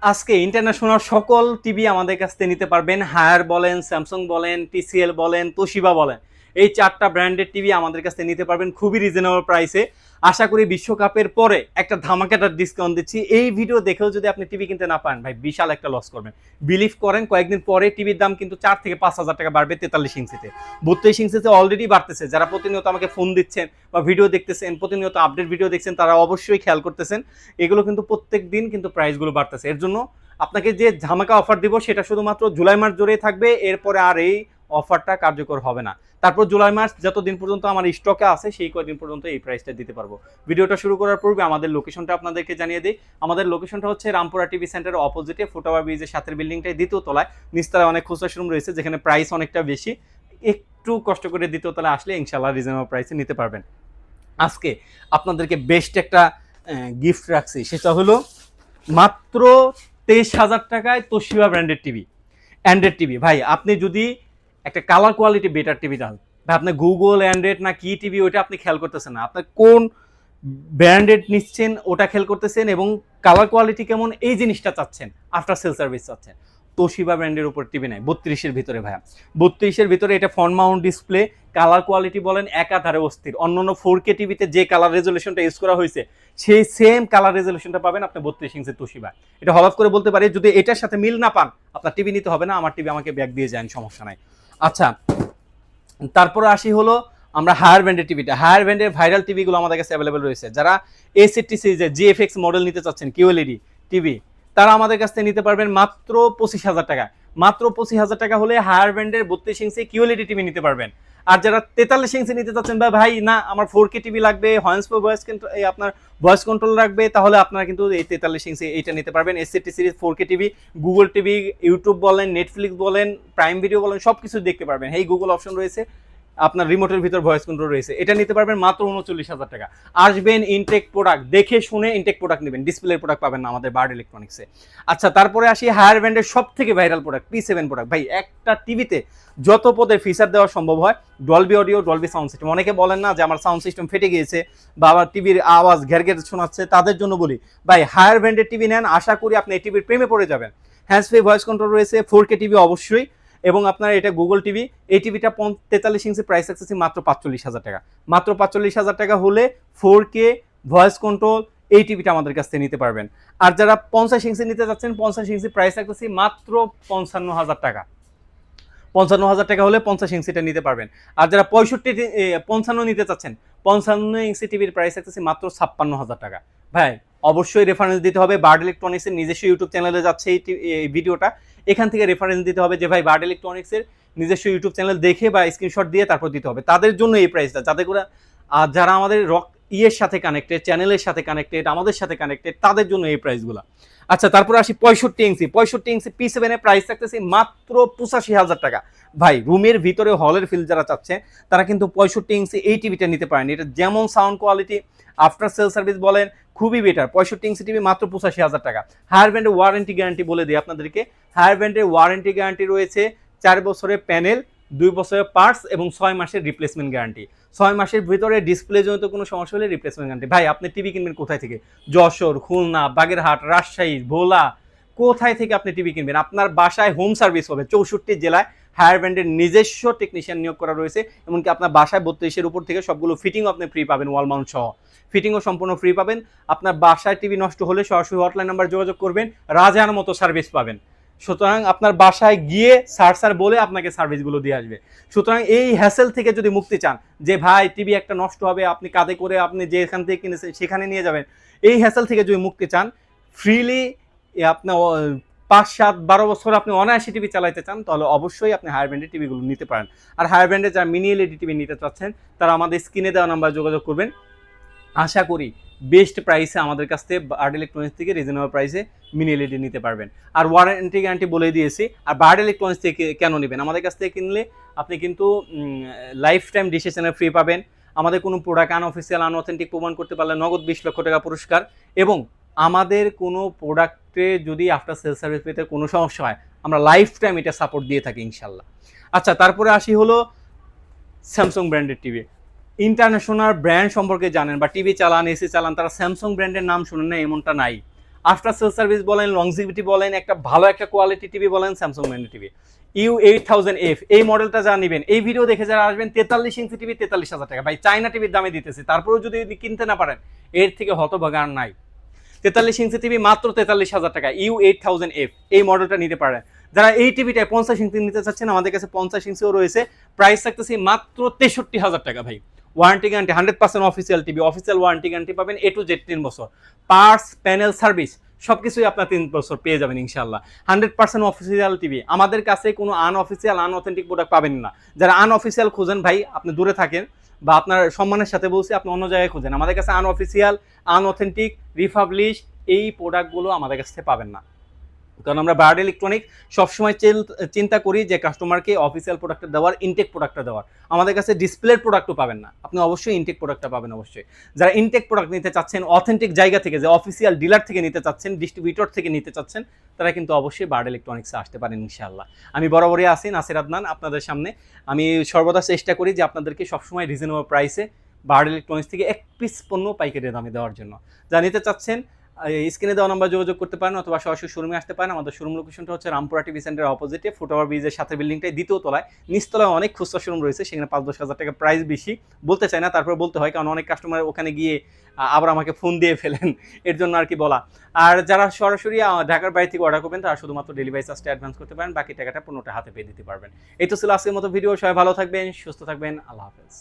আজকে ইন্টারন্যাশনাল সকল টিভি আমাদের কাছ থেকে নিতে পারবেন। হায়ার বলেন, স্যামসাং বলেন, টিসিএল বলেন, তোশিবা বলেন, এই 4টা ব্র্যান্ডের টিভি আমাদের কাছ থেকে নিতে পারবেন খুবই রিজনেবল প্রাইসে। আশা করি বিশ্বকাপের পরে একটা ধামাকাদার ডিসকাউন্ট দিচ্ছি। এই ভিডিও দেখেও যদি আপনি টিভি কিনতে না পারেন ভাই, বিশাল একটা লস করবেন। বিলিভ করেন, কয়েকদিন পরে টিভির দাম কিন্তু 4 থেকে 5 হাজার টাকা বাড়বে 43 ইঞ্চিতে। 32 ইঞ্চিতে অলরেডি বাড়তেছে। যারা প্রতিনিয়ত আমাকে ফোন দিচ্ছেন বা ভিডিও দেখতেছেন, প্রতিনিয়ত আপডেট ভিডিও দেখছেন, তারা অবশ্যই খেয়াল করতেছেন এগুলো কিন্তু প্রত্যেক দিন কিন্তু প্রাইসগুলো বাড়তেছে। এর জন্য আপনাকে যে ধামাকা অফার দিব সেটা শুধুমাত্র জুলাই মাস জুড়েই থাকবে, এরপরে আর এই অফারটা কার্যকর হবে না। তারপর জুলাই মাস যতদিন পর্যন্ত আমার স্টকে আছে সেই কয়দিন পর্যন্ত এই প্রাইসটা দিতে পারবো। ভিডিওটা শুরু করার পূর্বে আমাদের লোকেশনটা আপনাদেরকে জানিয়ে দিই। আমাদের লোকেশনটা হচ্ছে রামপুরা টিভি সেন্টারের অপোজিটে ফুটওভার ব্রিজের সাথের বিল্ডিংটাই দ্বিতীয় তলায়। নিচতলায় অনেক খুচরা শোরুম রয়েছে যেখানে প্রাইস অনেকটা বেশি। একটু কষ্ট করে দ্বিতীয় তলায় আসলে ইনশাল্লাহ রিজনেবল প্রাইসে নিতে পারবেন। আজকে আপনাদেরকে বেস্ট একটা গিফট রাখছি, সেটা হলো মাত্র 23,000 টাকায় তোশিবা ব্র্যান্ডের টিভি, অ্যান্ড্রয়েড টিভি। ভাই আপনি যদি একটা কালার কোয়ালিটি বেটার টিভি চান, ভাই আপনি গুগল অ্যান্ড্রয়েড না কি টিভি ওইটা আপনি খেয়াল করতেছেন না, আপনার কোন ব্র্যান্ডেড নিচ্ছেন ওটা খেয়াল করতেছেন এবং কালার কোয়ালিটি কেমন এই জিনিসটা চাচ্ছেন, আফটার সেল সার্ভিস চাচ্ছেন, তোশিবা ব্র্যান্ডের উপর টিভি নেয় 32-এর ভিতরে। ভাইয়া 32-এর ভিতরে এটা front Mount display, colour quality বলেন একাধারে অস্থির। অন্যান্য 4K টিভিতে যে কালার রেজলিউশনটা ইউজ করা হয়েছে সেই সেম কালার রেজলিউশনটা পাবেন আপনি 32 ইঞ্চের তোশিবা। এটা হঠাৎ করে বলতে পারি, যদি এটার সাথে মিল না পান আপনার টিভি নিতে হবে না, আমার টিভি আমাকে ব্যাগ দিয়ে যান, সমস্যা নাই। আচ্ছা, তারপরে আসি হলো আমরা হায়ার ব্র্যান্ডের টিভিটা। হায়ার ব্র্যান্ডের ভাইরাল টিভিগুলো আমাদের কাছে অ্যাভেলেবল রয়েছে। যারা A60 সিরিজের জিএফএক্স মডেল নিতে চাচ্ছেন কিউএলইডি টিভি, তারা আমাদের কাছ থেকে নিতে পারবেন মাত্র 25,000 টাকা। মাত্র 25,000 টাকা হলে হায়ার ব্র্যান্ডের 32 ইঞ্চি কিউএলইডি টিভি নিতে পারবেন। আর যারা 43 ইঞ্চি নিতে চাচ্ছেন বা ভাই না আমার 4K টিভি লাগবে, হ্যান্ডসফ্রি ভয়েস কন্ট্রোল, আপনার ভয়েস কন্ট্রোল রাখবে, তাহলে আপনারা কিন্তু এই 43 ইঞ্চি এইটা নিতে পারবেন। A60 series 4K TV, Google TV, YouTube বলেন, নেটফ্লিক্স বলেন, প্রাইম ভিডিও বলেন, সব কিছু দেখতে পারবেন। এই গুগল অপশন রয়েছে, আপনার রিমোটের ভিতর ভয়েস কন্ট্রোল রয়েছে, এটা নিতে পারবেন মাত্র 39,000 টাকা। আসবেন, ইনটেক প্রোডাক্ট দেখে শুনে ইনটেক প্রোডাক্ট নেবেন, ডিসপ্লের প্রোডাক্ট পাবেন না আমাদের বার্ড ইলেকট্রনিক্সে। আচ্ছা, তারপরে আসি হায়ার ব্র্যান্ডের সব থেকে ভাইরাল প্রোডাক্ট P7 প্রোডাক্ট। ভাই একটা টিভিতে যত পদের ফিচার দেওয়া সম্ভব হয়, Dolby audio, Dolby sound system. অনেকে বলেন না যে আমার সাউন্ড সিস্টেম ফেটে গিয়েছে বা আমার টিভির আওয়াজ ঘের ঘের শোনাচ্ছে, তাদের জন্য বলি ভাই হায়ার ব্র্যান্ডের টিভি নেন, আশা করি আপনি এই টিভির প্রেমে পড়ে যাবেন। হ্যান্ডসফ্রি ভয়েস কন্ট্রোল রয়েছে, 4K টিভি অবশ্যই, এবং আপনার এটা গুগল টিভি। এই টিভিটা 43 ইঞ্চি, প্রাইস রাখতেছি মাত্র 45,000 টাকা। মাত্র 45,000 টাকা হলে 4K ভয়েস কন্ট্রোল এই টিভিটা আমাদের কাছ থেকে নিতে পারবেন। আর যারা 50 ইঞ্চি নিতে যাচ্ছেন, 50 ইঞ্চি প্রাইস রাখতেছি মাত্র 55,000 টাকা। 55,000 টাকা হলে 50 ইঞ্চিটা নিতে পারবেন। আর যারা 55 নিতে চাচ্ছেন, 55 ইঞ্চি টিভির প্রাইস রাখতেছি মাত্র 56,000 টাকা। ভাই অবশ্যই রেফারেন্স দিতে হবে, বার্ড ইলেকট্রনিক্সের নিজস্ব ইউটিউব চ্যানেলে যাচ্ছে এই ভিডিওটা, এখান থেকে রেফারেন্স দিতে হবে যে ভাই বার্ড ইলেকট্রনিক্সের নিজস্ব ইউটিউব চ্যানেল দেখে বা স্ক্রিনশট দিয়ে তারপর দিতে হবে। তাদের জন্য এই প্রাইসটা, যাতে করে যারা আমাদের ইয়ের সাথে কানেক্টেড, চ্যানেলের সাথে কানেক্টেড, আমাদের সাথে কানেক্টেড, তাদের জন্য এই প্রাইসগুলো। আচ্ছা, তারপরে আসি 65 ইঞ্চি P7 এর প্রাইস রাখতেছি মাত্র 85,000 টাকা। ভাই রুমের ভিতরে হলের ফিল যারা চাচ্ছে তারা কিন্তু 65 ইঞ্চি এই টিভিটা নিতে পারেন। এটা যেমন sound quality, after sale service বলেন খুবই বেটার। 65 ইঞ্চি টিভি মাত্র 85,000 টাকা। হায়ার ব্র্যান্ডের ওয়ারেন্টি গ্যারান্টি বলে দিই আপনাদেরকে। হায়ার ব্র্যান্ডের ওয়ারেন্টি গ্যারান্টি রয়েছে 4 বছরের প্যানেল, 2 বছরের পার্টস এবং 6 মাসের রিপ্লেসমেন্ট গ্যারান্টি। 6 মাসের ভিতরে ডিসপ্লে জনিত কোনো সমস্যা হলে রিপ্লেসমেন্ট গ্যারান্টি। ভাই আপনি টিভি কিনবেন কোথায় থেকে? যশোর, খুলনা, বাগেরহাট, রাজশাহী, ভোলা, কোথায় থেকে আপনি টিভি কিনবেন? আপনার বাসায় হোম সার্ভিস হবে। 64 জেলায় হায়ার ব্র্যান্ডের নিজস্ব টেকনিশিয়ান নিয়োগ করা রয়েছে। এমনকি আপনার বাসায় 32-এর উপর থেকে সবগুলো ফিটিংও আপনি ফ্রি পাবেন, ওয়াল মাউন্ট সহ ফিটিংও সম্পূর্ণ ফ্রি পাবেন। আপনার বাসায় টিভি নষ্ট হলে সরাসরি হটলাইন নাম্বার যোগাযোগ করবেন, রাজার মতো সার্ভিস পাবেন। সুতরাং আপনার বাসায় গিয়ে স্যার বলে আপনাকে সার্ভিসগুলো দিয়ে আসবে। সুতরাং এই হ্যাসেল থেকে যদি মুক্তি চান যে ভাই টিভি একটা নষ্ট হবে, আপনি কাঁধে করে আপনি যেখান থেকে কিনেছেন সেখানে নিয়ে যাবেন, এই হ্যাসেল থেকে যদি মুক্তি চান, ফ্রিলি আপনার 5, 7, 12 বছর আপনি অনায়াসে টিভি চালাইতে চান, তাহলে অবশ্যই আপনি হায়ার ব্র্যান্ডের টিভিগুলো নিতে পারেন। আর হায়ার ব্র্যান্ডের যারা মিনি এলইডি টিভি নিতে চাচ্ছেন তারা আমাদের স্ক্রিনে দেওয়া নাম্বার যোগাযোগ করবেন। আশা করি বেস্ট প্রাইসে আমাদের কাছ থেকে বার্ড ইলেকট্রনিক্স থেকে রিজনেবল প্রাইসে মিনি এলইডি নিতে পারবেন। আর ওয়ারেন্টি গ্যারান্টি বলে দিয়েছি। আর বার্ড ইলেকট্রনিক্স থেকে কেন নেবেন? আমাদের কাছ থেকে কিনলে আপনি কিন্তু life time DC channel free পাবেন। আমাদের কোনো প্রোডাক্ট আনঅফিসিয়াল, আনঅথেন্টিক প্রমাণ করতে পারলে নগদ 20 লক্ষ টাকা পুরস্কার, এবং আমাদের কোনো প্রোডাক্টে যদি আফটার সেল সার্ভিস পেতে কোনো সমস্যা হয় আমরা লাইফ টাইম এটা সাপোর্ট দিয়ে থাকি ইনশাল্লাহ। আচ্ছা, তারপরে আসি হলো স্যামসাং ব্র্যান্ডের টিভি। ইন্টারন্যাশনাল ব্র্যান্ড সম্পর্কে জানেন বা টিভি চালান, এসি চালান, তারা স্যামসাং ব্র্যান্ডের নাম শুনেন না এমনটা নাই। আফটার সেল সার্ভিস বলেন, লংজিভিটি বলেন, একটা ভালো একটা কোয়ালিটি টিভি বলেন, স্যামসাং ম্যানি টিভি U8000F এই মডেলটা যারা নেবেন, এই ভিডিও দেখে যারা আসবেন 43 ইঞ্চি টিভি 43,000 টাকা। ভাই চাইনা টিভির দামে দিতেছি, তারপরেও যদি কিনতে না পারেন এর থেকে হতভাগা আর নাই। 43 ইঞ্চি টিভি মাত্র 43,000 টাকা, U8000F এই মডেলটা নিতে পারেন। যারা এই টিভিটা 50 ইঞ্চি নিতে চাচ্ছেন, আমাদের কাছে 50 ইঞ্চিও রয়েছে, প্রাইস থাকতেছে মাত্র 63,000 টাকা। ভাই warranty guarantee 100% official TV, official warranty guarantee পাবেন A to Z 3 বছর, পার্টস প্যানেল সার্ভিস সবকিছুই আপনার 3 বছর পেয়ে যাবেন ইনশাআল্লাহ। 100% অফিসিয়াল টিভি, আমাদের কাছে কোনো আনঅফিসিয়াল আনঅথেন্টিক প্রোডাক্ট পাবেন না। যারা আনঅফিসিয়াল খুঁজেন ভাই, আপনি দূরে থাকেন বা আপনার সম্মানের সাথে বলছি আপনি অন্য জায়গায় খুঁজেন, আমাদের কাছে আনঅফিসিয়াল আনঅথেন্টিক রিপাবলিশ এই প্রোডাক্টগুলো আমাদের কাছ থেকে পাবেন না। কারণ আমরা বায়ার্ড ইলেকট্রনিক সবসময় চিন্তা করি যে কাস্টমারকে অফিসিয়াল প্রোডাক্টটা দেওয়ার, ইনটেক প্রোডাক্টটা দেওয়ার। আমাদের কাছে ডিসপ্লের প্রোডাক্টও পাবেন না, আপনি অবশ্যই ইনটেক প্রোডাক্টটা পাবেন অবশ্যই। যারা ইনটেক প্রোডাক্ট নিতে চাচ্ছেন অথেন্টিক জায়গা থেকে, যে অফিসিয়াল ডিলার থেকে নিতে চাচ্ছেন, ডিস্ট্রিবিউটর থেকে নিতে চাচ্ছেন, তারা কিন্তু অবশ্যই বায়ার্ড ইলেকট্রনিক্সে আসতে পারেন ইনশাআল্লাহ। আমি বরাবরই আছি নাসির আদনান আপনাদের সামনে। আমি সর্বদা চেষ্টা করি যে আপনাদেরকে সবসময় রিজনেবল প্রাইসে বায়ার্ড ইলেকট্রনিক্স থেকে এক পিস পণ্য পাইকারি দামে দেওয়ার জন্য। যা নিতে চাচ্ছেন স্ক্রিনে দেওয়া নাম্বার যোগাযোগ করতে পারেন, অথবা সরাসরি শোরুমে আসতে পারেন। আমাদের শোরুম লোকেশনটা হচ্ছে রামপুরা টিভি সেন্টারের অপোজিটে, ফুটওভার ব্রিজের সাথে বিল্ডিংটাই দ্বিতীয় তলায়। নিচতলায় অনেক খুচরা শোরুম রয়েছে, সেখানে 5-10 হাজার টাকা প্রাইস বেশি, বলতে চাই না, তারপর বলতে হয় কারণ অনেক কাস্টমার ওখানে গিয়ে আবার আমাকে ফোন দিয়ে ফেলেন, এর জন্য আর কি বলা। আর যারা সরাসরি ঢাকার বাইরে থেকে অর্ডার করবেন, তারা শুধুমাত্র ডেলিভারি চার্জটা অ্যাডভান্স করতে পারেন, বাকি টাকাটা পণ্যটা হাতে পেয়ে দিতে পারবেন। এই তো ছিল আজকের মতো ভিডিও। সবাই ভালো থাকবেন, সুস্থ থাকবেন, আল্লাহ হাফেজ।